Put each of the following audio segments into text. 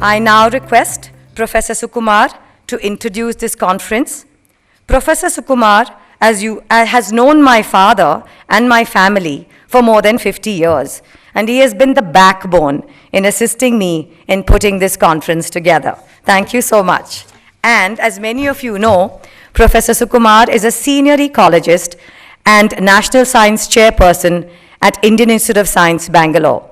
I now request Professor Sukumar to introduce this conference. Professor Sukumar, has known my father and my family for more than 50 years, and he has been the backbone in assisting me in putting this conference together. Thank you so much. And as many of you know, Professor Sukumar is a senior ecologist and National Science Chairperson at Indian Institute of Science, Bangalore.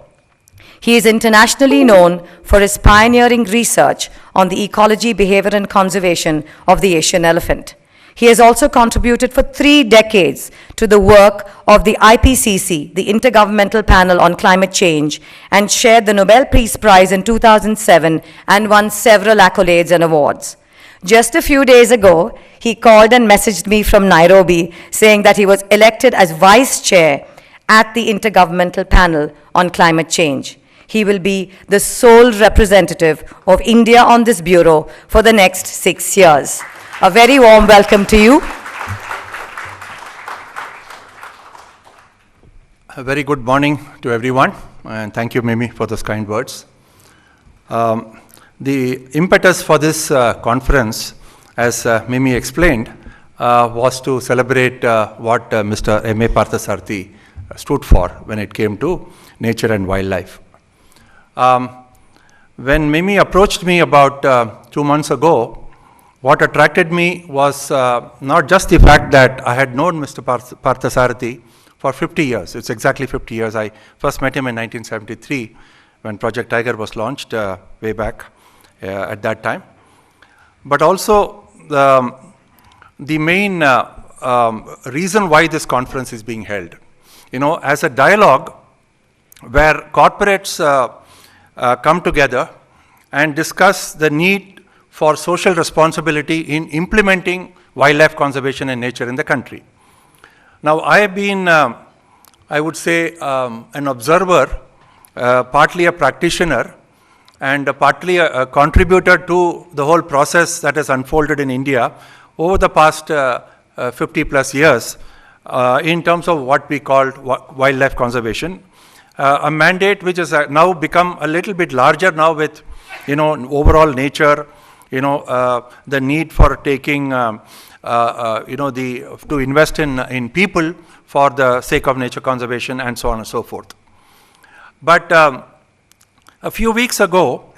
He is internationally known for his pioneering research on the ecology, behavior, and conservation of the Asian elephant. He has also contributed for 3 decades to the work of the IPCC, the Intergovernmental Panel on Climate Change, and shared the Nobel Peace Prize in 2007 and won several accolades and awards. Just a few days ago, he called and messaged me from Nairobi saying that he was elected as vice chair at the Intergovernmental Panel on Climate Change. He will be the sole representative of India on this bureau for the next 6 years. A very warm welcome to you. A very good morning to everyone, and thank you, Mimi, for those kind words. The impetus for this conference, as Mimi explained, was to celebrate what Mr. A Partha Sarathy stood for when it came to nature and wildlife. When Mimi approached me about 2 months ago, what attracted me was not just the fact that I had known Mr. Partha Sarathy for 50 years. It's exactly 50 years. I first met him in 1973 when Project Tiger was launched way back at that time. But also the main reason why this conference is being held. You know, as a dialogue where corporates come together and discuss the need for social responsibility in implementing wildlife conservation and nature in the country. Now, I have been, I would say, an observer, partly a practitioner, and partly a contributor to the whole process that has unfolded in India over the past 50 plus years in terms of what we call wildlife conservation. A mandate which has now become a little bit larger now with, overall nature, the need for taking, to invest in people for the sake of nature conservation and so on and so forth. But a few weeks ago,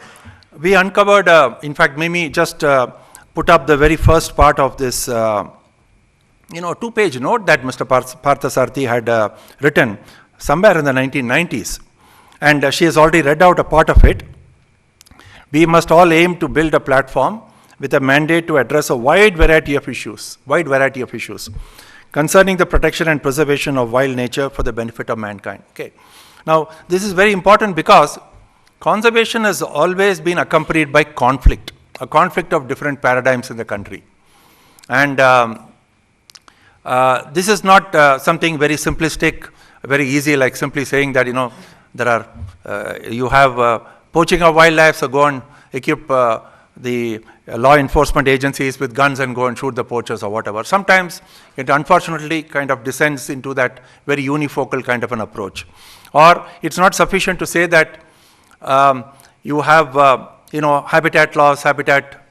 we uncovered, in fact, Mimi just put up the very first part of this, 2-page note that Mr. Partha Sarathy had written somewhere in the 1990s. And she has already read out a part of it. We must all aim to build a platform with a mandate to address a wide variety of issues concerning the protection and preservation of wild nature for the benefit of mankind. Okay. Now, this is very important because conservation has always been accompanied by conflict, a conflict of different paradigms in the country. And this is not something very simplistic, very easy, like simply saying that, there are, you have poaching of wildlife, so go and equip the law enforcement agencies with guns and go and shoot the poachers or whatever. Sometimes it unfortunately kind of descends into that very unifocal kind of an approach. Or it's not sufficient to say that you have, habitat loss, habitat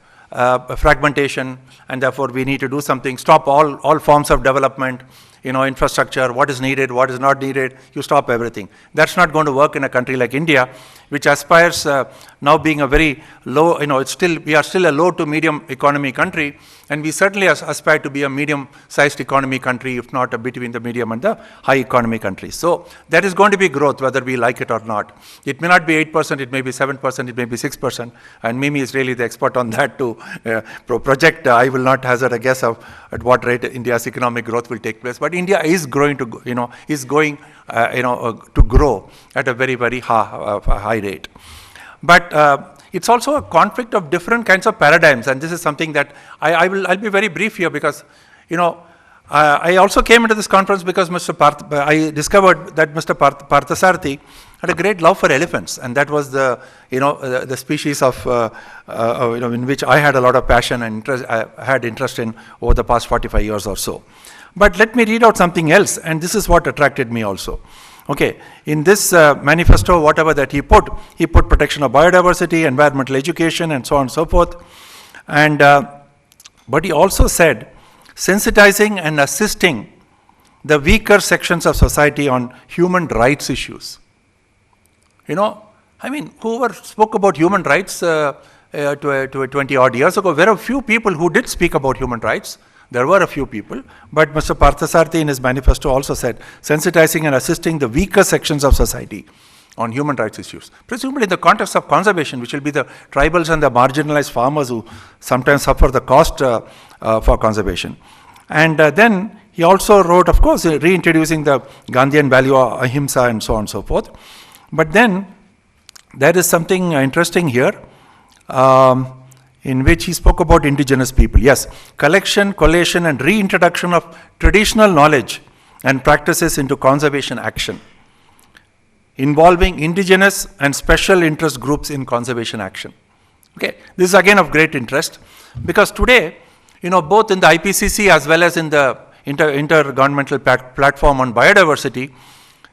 fragmentation, and therefore we need to do something, stop all forms of development, infrastructure, what is needed, what is not needed, you stop everything. That's not going to work in a country like India, which aspires now being a very low, we are still a low to medium economy country, and we certainly aspire to be a medium-sized economy country, if not between the medium and the high economy countries. So there is going to be growth, whether we like it or not. It may not be 8%, it may be 7%, it may be 6%, and Mimi is really the expert on that to project. I will not hazard a guess of at what rate India's economic growth will take place, but India is growing to, to grow at a very, very high rate. But it's also a conflict of different kinds of paradigms, and this is something that I'll be very brief here because, I also came into this conference because I discovered that Mr. Partha Sarathy had a great love for elephants, and that was the species of in which I had a lot of passion and had interest in over the past 45 years or so. But let me read out something else, and this is what attracted me also. Okay, in this manifesto, whatever that he put protection of biodiversity, environmental education, and so on and so forth. And but he also said sensitizing and assisting the weaker sections of society on human rights issues. You know, I mean, whoever spoke about human rights 20 odd years ago, there were a few people who did speak about human rights. There were a few people, but Mr. Partha Sarathy in his manifesto also said sensitizing and assisting the weaker sections of society on human rights issues. Presumably in the context of conservation, which will be the tribals and the marginalized farmers who sometimes suffer the cost for conservation. And then he also wrote, of course, reintroducing the Gandhian value of ahimsa and so on and so forth. But then there is something interesting here in which he spoke about indigenous people. Yes, collection, collation, and reintroduction of traditional knowledge and practices into conservation action, involving indigenous and special interest groups in conservation action. Okay, this is again of great interest because today, you know, both in the IPCC as well as in the intergovernmental platform on biodiversity,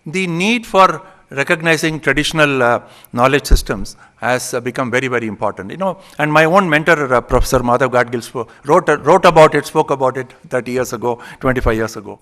the need for recognizing traditional knowledge systems has become very, very important. You know, and my own mentor, Professor Madhav Gadgil, wrote about it, spoke about it 30 years ago, 25 years ago.